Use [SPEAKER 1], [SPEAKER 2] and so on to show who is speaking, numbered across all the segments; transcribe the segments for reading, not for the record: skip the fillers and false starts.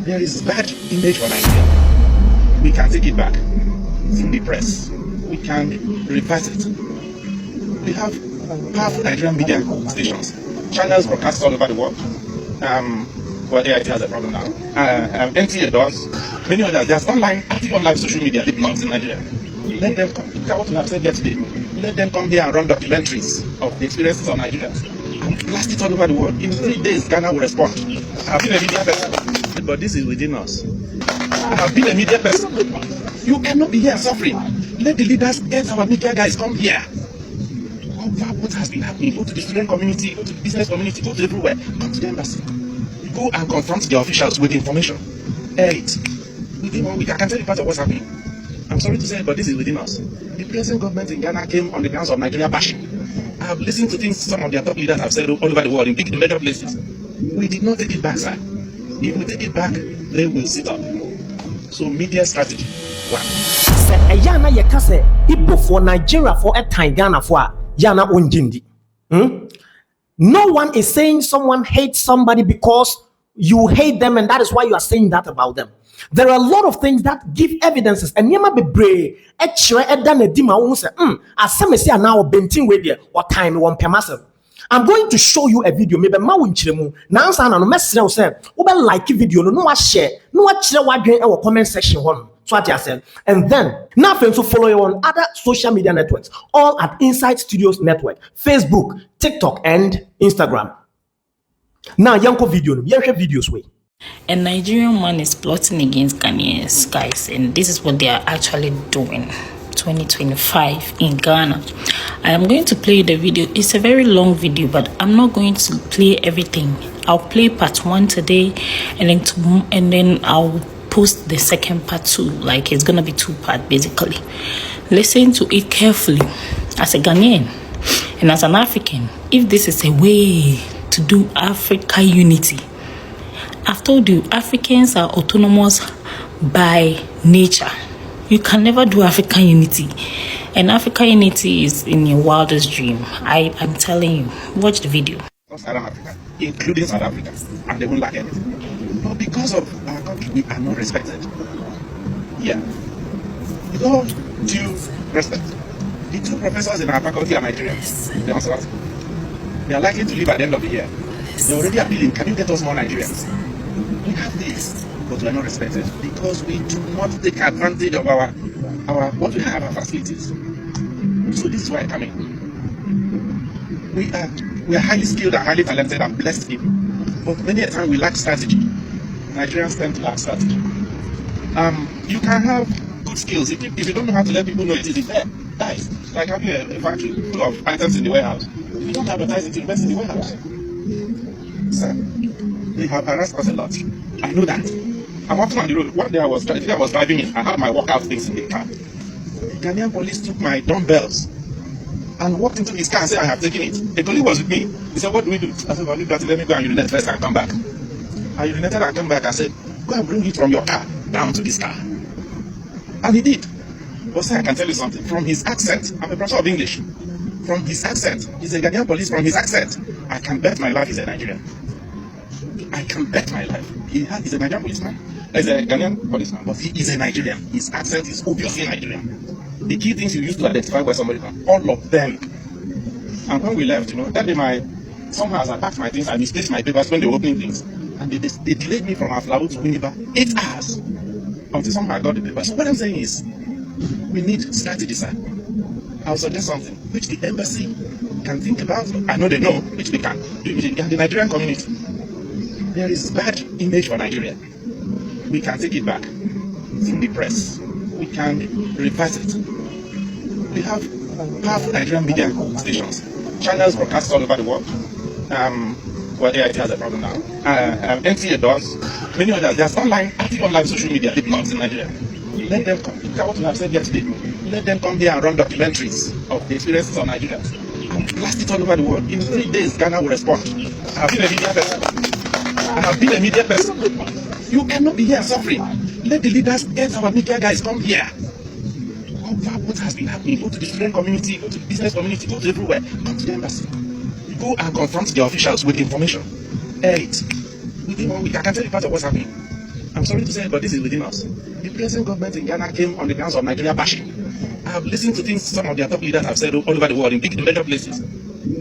[SPEAKER 1] There is bad image for Nigeria. We can take it back through the press. We can reverse it. We have powerful Nigerian media stations, channels broadcast all over the world. Well, AIT has a problem now. NTA does. Many others. There's active online social media, the blogs in Nigeria. Let them come. Look at what we have said yesterday. Let them come here and run documentaries of the experiences of Nigerians. And blast it all over the world. In 3 days, Ghana will respond. I've been a media person, but this is within us. I have been a media person. You cannot be here suffering. Let the leaders get our media guys come here. What has been happening? Go to the student community, go to the business community, go to everywhere. Come to the embassy. Go and confront the officials with information. Air it. Within 1 week, I can tell you part of what's happening. I'm sorry to say, but this is within us. The present government in Ghana came on the grounds of Nigeria bashing. I have listened to things some of their top leaders have said all over the world in big major places. We did not take it back, sir. If we take it back, they will sit up. So media strategy. One.
[SPEAKER 2] Yana yakase Igbo for Nigeria for a time Ghana for Yana unjindi. No one is saying someone hates somebody because you hate them and that is why you are saying that about them. There are a lot of things that give evidences and yema be brave etchre edan edima won say asemesi now bentin we there or time one permassive. I'm going to show you a video maybe ma wonchire mu na ansa na no mesere wo say wo be like video no wa share no wa kire wadwen e wo comment section ho. So what I said, and then now to follow you on other social media networks, all at Inside Studios Network, Facebook, TikTok, and Instagram. Now, Yanko videos way.
[SPEAKER 3] A Nigerian man is plotting against Ghanaians, guys, and this is what they are actually doing. 2025 in Ghana. I am going to play the video. It's a very long video, but I'm not going to play everything. I'll play part 1 today, and then I'll post the second part too. Like it's gonna be 2 parts basically. Listen to it carefully. As a Ghanaian and as an African, if this is a way to do Africa unity, I've told you Africans are autonomous by nature. You can never do African unity, and African unity is in your wildest dream. I'm telling you, watch the video.
[SPEAKER 1] Southern Africa, including South Africa, and they won't like anything. But because of our country, we are not respected. Yeah. With all due respect, the 2 professors in our faculty are Nigerians. They are likely to leave at the end of the year. They're already appealing, can you get us more Nigerians? We have this, but we are not respected because we do not take advantage of our what we have, our facilities. So this is why I'm coming. We are highly skilled and highly talented and blessed people. But many a time we lack strategy. Nigerians tend to lack strategy. You can have good skills if you don't know how to let people know it is there. Guys, like having a factory full of items in the warehouse. If you don't advertise it, invest in the warehouse. Sir, they have harassed us a lot. I know that. I'm walking on the road. One day I was driving in. I had my workout things in the car. The Ghanaian police took my dumbbells and walked into his car and said, I have taken it. A colleague was with me. He said, what do we do? I said, well, leave that. Let me go and urinate first and come back. I urinated and came back. I said, go and bring it from your car down to this car. And he did. But sir, I can tell you something. From his accent, I'm a professor of English. From his accent, he's a Ghanaian police. From his accent, I can bet my life he's a Nigerian. I can bet my life. He's a Nigerian policeman. He's a Ghanaian policeman, but he is a Nigerian. His accent is obviously Nigerian. The key things you use to identify where somebody comes, all of them. And when we left, that day someone has attacked my things and misplaced my papers when they were opening things. And they delayed me from Aflawo to Winneba 8 hours until someone got the papers. So what I'm saying is, we need strategy, sir. I'll suggest something which the embassy can think about. I know they know, which they can. The Nigerian community. There is bad image for Nigeria. We can take it back through the press. We can reverse it. We have powerful Nigerian media stations, channels broadcast all over the world. Well, AIT has a problem now. NTA does. Many others. There's active online social media, the blogs in Nigeria. Let them come. Look at what we have said yesterday. Let them come here and run documentaries of the experiences of Nigerians. And blast it all over the world. In 3 days, Ghana will respond. I have been a media person. You cannot be here suffering. Let the leaders get our media guys come here. What has been happening? Go to the student community, go to the business community, go to everywhere. Come to the embassy. Go and confront the officials with information. Air it. Within 1 week, I can tell you part of what's happening. I'm sorry to say it, but this is within us. The present government in Ghana came on the grounds of Nigeria bashing. I have listened to things some of their top leaders have said all over the world in big major places.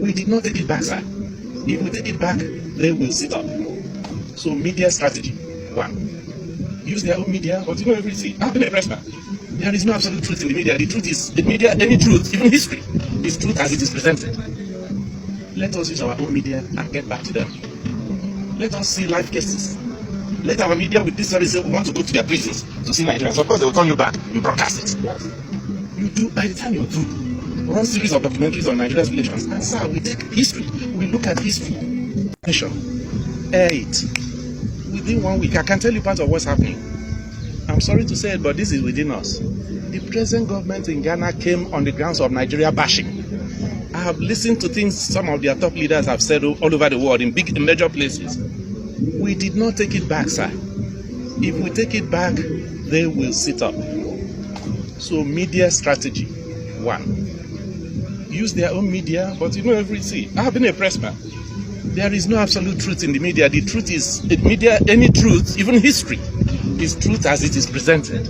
[SPEAKER 1] We did not take it back, sir. If we take it back, they will sit up. So media strategy, one. Use their own media, but you know everything. I've been a pressman. There is no absolute truth in the media. The truth is, the media, any truth, even history, is truth as it is presented. Let us use our own media and get back to them. Let us see live cases. Let our media with this story say we want to go to their prisons to see Nigerians. Of course, they will turn you back. You broadcast it. You do, by the time you're through, run series of documentaries on Nigeria's relations. And sir, we take history. We look at history. Nation. Air it. Within 1 week, I can tell you part of what's happening. I'm sorry to say it, but this is within us. The present government in Ghana came on the grounds of Nigeria bashing. I have listened to things some of their top leaders have said all over the world in big major places. We did not take it back, sir. If we take it back, they will sit up. So media strategy, one. Use their own media, but you know everything. I have been a pressman. There is no absolute truth in the media. The truth is, in media, any truth, even history, is truth as it is presented.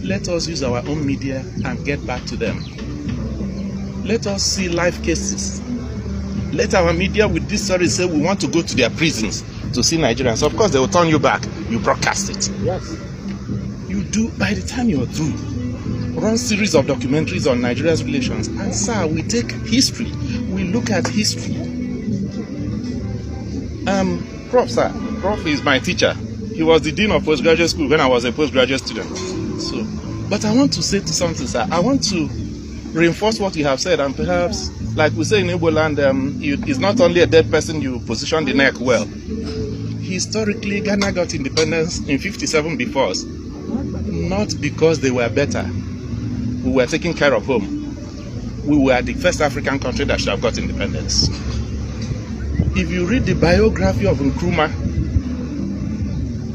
[SPEAKER 1] Let us use our own media and get back to them. Let us see live cases. Let our media with this story say we want to go to their prisons to see Nigerians. Of course, they will turn you back. You broadcast it.
[SPEAKER 2] Yes.
[SPEAKER 1] You do, by the time you're through, run series of documentaries on Nigeria's relations. And sir, we take history. We look at history. Prof, sir. Prof is my teacher. He was the dean of postgraduate school when I was a postgraduate student. So, but I want to say something, sir. I want to reinforce what you have said, and perhaps, like we say in Igbo land, it's not only a dead person you position the neck well. Historically, Ghana got independence in 57 before us, not because they were better. We were taking care of home. We were the first African country that should have got independence. If you read the biography of Nkrumah,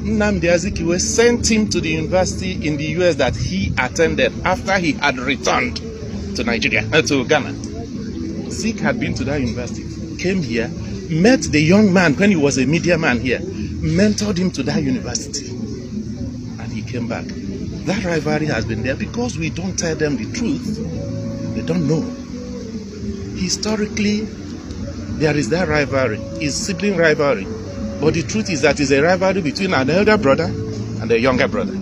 [SPEAKER 1] Nnamdi Azikiwe sent him to the university in the US that he attended after he had returned to to Ghana. Zik had been to that university, came here, met the young man when he was a media man here, mentored him to that university, and he came back. That rivalry has been there because we don't tell them the truth. They don't know. Historically, there is that rivalry. It's sibling rivalry. But the truth is that it's a rivalry between an elder brother and a younger brother.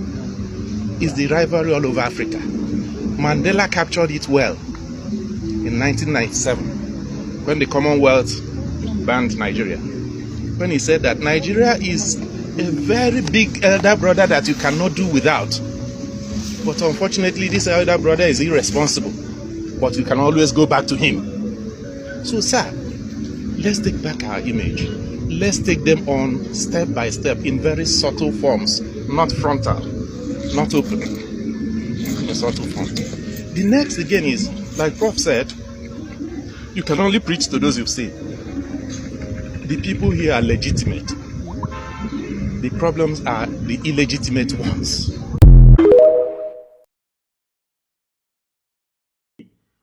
[SPEAKER 1] It's the rivalry all over Africa. Mandela captured it well in 1997 when the Commonwealth banned Nigeria. When he said that Nigeria is a very big elder brother that you cannot do without. But unfortunately, this elder brother is irresponsible. But you can always go back to him. So, sir, let's take back our image. Let's take them on step by step in very subtle forms, not frontal, not open, in a subtle form. The next again is, like Prof said, you can only preach to those you've seen. The people here are legitimate. The problems are the illegitimate ones.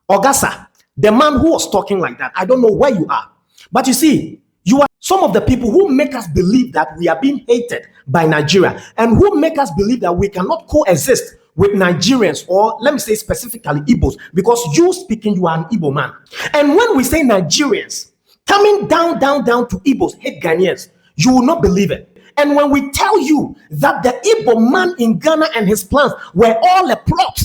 [SPEAKER 2] Ogasa, the man who was talking like that, I don't know where you are. But you see, you are some of the people who make us believe that we are being hated by Nigeria and who make us believe that we cannot coexist with Nigerians, or let me say specifically Igbos, because you speaking, you are an Igbo man. And when we say Nigerians, coming down to Igbos hate Ghanaians, you will not believe it. And when we tell you that the Igbo man in Ghana and his plans were all a plot,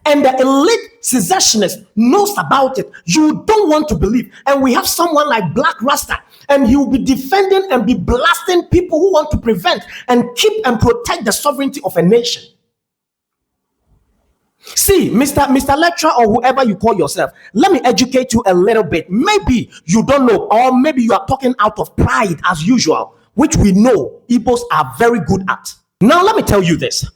[SPEAKER 2] and the elite secessionist knows about it, you don't want to believe. And we have someone like Black Rasta, and he will be defending and be blasting people who want to prevent and keep and protect the sovereignty of a nation. See, Mr. Lecturer, or whoever you call yourself, let me educate you a little bit. Maybe you don't know, or maybe you are talking out of pride as usual, which we know Igbos are very good at. Now, let me tell you this.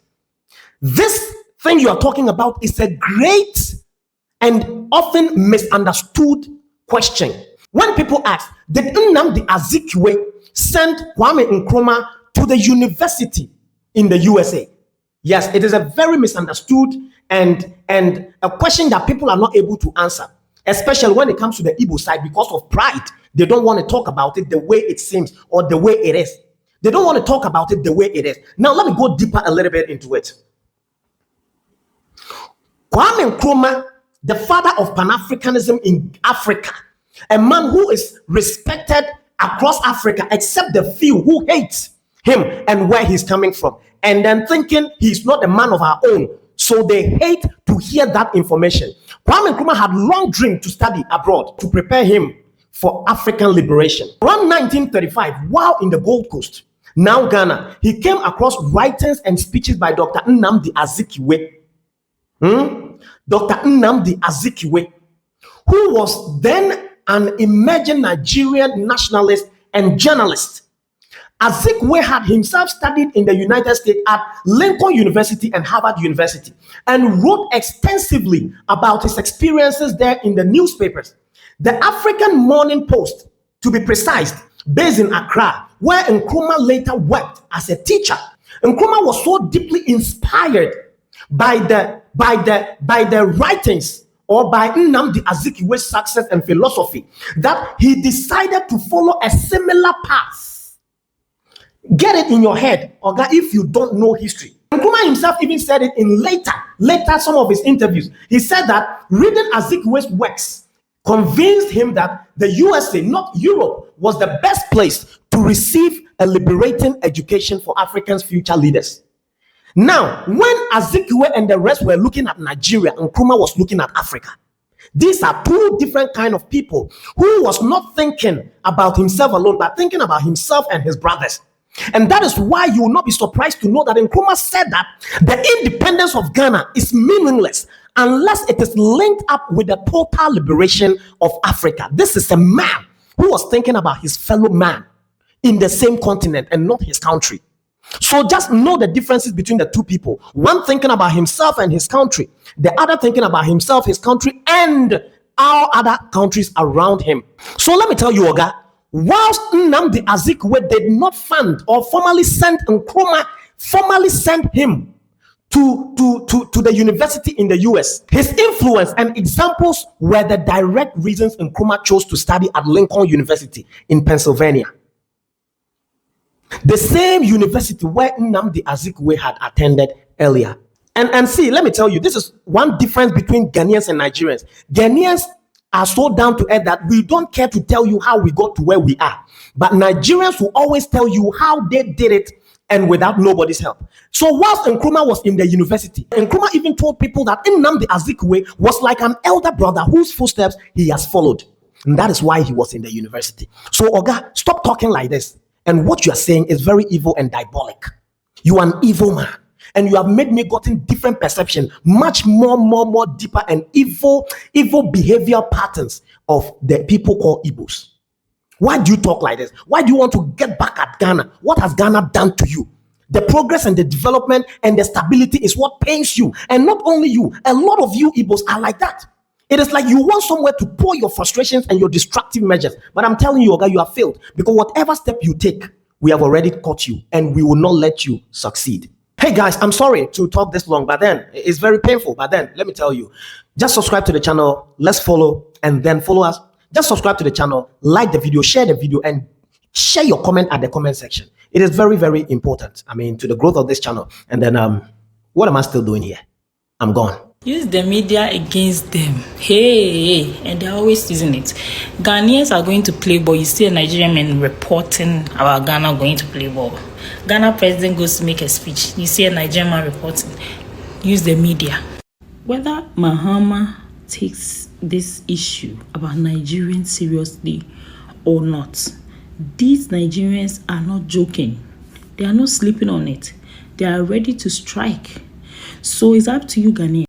[SPEAKER 2] This thing you are talking about is a great and often misunderstood question. When people ask, did Nnamdi Azikiwe send Kwame Nkrumah to the university in the USA? Yes, it is a very misunderstood and a question that people are not able to answer, especially when it comes to the Igbo side, because of pride. They don't want to talk about it the way it seems or the way it is. They don't want to talk about it the way it is. Now, let me go deeper a little bit into it. Kwame Nkrumah, the father of Pan-Africanism in Africa, a man who is respected across Africa, except the few who hate him and where he's coming from, and then thinking he's not a man of our own, so they hate to hear that information. Kwame Nkrumah had long dreamed to study abroad to prepare him for African liberation. Around 1935, while in the Gold Coast, now Ghana, he came across writings and speeches by Dr. Nnamdi Azikiwe. Dr. Nnamdi Azikiwe, who was then an emerging Nigerian nationalist and journalist. Azikiwe had himself studied in the United States at Lincoln University and Harvard University and wrote extensively about his experiences there in the newspapers. The African Morning Post, to be precise, based in Accra, where Nkrumah later worked as a teacher. Nkrumah was so deeply inspired by the writings or by Nnamdi Azikiwe's success and philosophy that he decided to follow a similar path. Get it in your head, Oga, if you don't know history. Nkrumah himself even said it in later some of his interviews. He said that reading Azikiwe's works convinced him that the USA, not Europe, was the best place to receive a liberating education for Africans' future leaders. Now, when Azikiwe and the rest were looking at Nigeria, Nkrumah was looking at Africa. These are two different kind of people who was not thinking about himself alone, but thinking about himself and his brothers. And that is why you will not be surprised to know that Nkrumah said that the independence of Ghana is meaningless unless it is linked up with the total liberation of Africa. This is a man who was thinking about his fellow man in the same continent and not his country. So just know the differences between the two people. One thinking about himself and his country, the other thinking about himself, his country, and all other countries around him. So let me tell you, Oga, whilst Nnamdi Azikiwe did not fund or formally send Nkrumah, formally sent him to the university in the US, his influence and examples were the direct reasons Nkrumah chose to study at Lincoln University in Pennsylvania. The same university where Nnamdi Azikiwe had attended earlier. And see, let me tell you, this is one difference between Ghanaians and Nigerians. Ghanaians are so down to earth that we don't care to tell you how we got to where we are. But Nigerians will always tell you how they did it and without nobody's help. So whilst Nkrumah was in the university, Nkrumah even told people that Nnamdi Azikiwe was like an elder brother whose footsteps he has followed. And that is why he was in the university. So Oga, stop talking like this. And what you are saying is very evil and diabolic. You are an evil man. And you have made me gotten different perception, much more deeper and evil behavior patterns of the people called Igbos. Why do you talk like this? Why do you want to get back at Ghana? What has Ghana done to you? The progress and the development and the stability is what pains you. And not only you, a lot of you Igbos are like that. It is like you want somewhere to pour your frustrations and your destructive measures. But I'm telling you, Oga, you have failed. Because whatever step you take, we have already caught you. And we will not let you succeed. Hey guys, I'm sorry to talk this long, but then it's very painful. But then let me tell you, just subscribe to the channel. Let's follow and then follow us. Just subscribe to the channel, like the video, share the video, and share your comment at the comment section. It is very important. I mean, to the growth of this channel. And then what am I still doing here? I'm gone.
[SPEAKER 3] Use the media against them. Hey, and they're always using it. Ghanaians are going to play ball. You see a Nigerian man reporting about Ghana going to play ball. Ghana president goes to make a speech. You see a Nigerian man reporting. Use the media. Whether Mahama takes this issue about Nigerians seriously or not, these Nigerians are not joking. They are not sleeping on it. They are ready to strike. So it's up to you, Ghanaians.